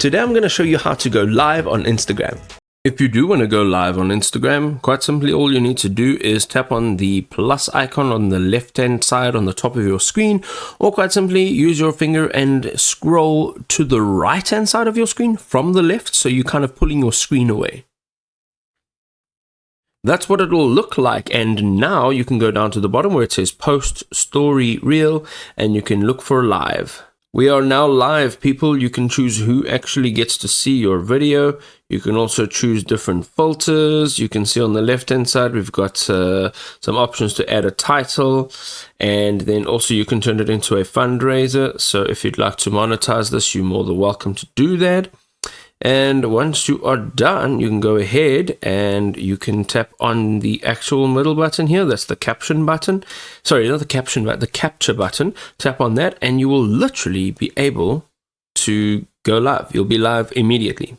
Today I'm going to show you how to go live on Instagram. If you do want to go live on Instagram, quite simply all you need to do is tap on the plus icon on the left hand side on the top of your screen, or quite simply use your finger and scroll to the right hand side of your screen from the left, so you're kind of pulling your screen away. That's what it will look like, and now you can go down to the bottom where it says post, story, reel, and you can look for live. We are now live, people. You can choose who actually gets to see your video. You can also choose different filters. You can see on the left hand side we've got some options to add a title, and then also you can turn it into a fundraiser. So if you'd like to monetize this, you're more than welcome to do that. And once you are done, you can go ahead and you can tap on the actual middle button here. That's the caption button. Sorry, not the caption button, the capture button. Tap on that and you will literally be able to go live. You'll be live immediately.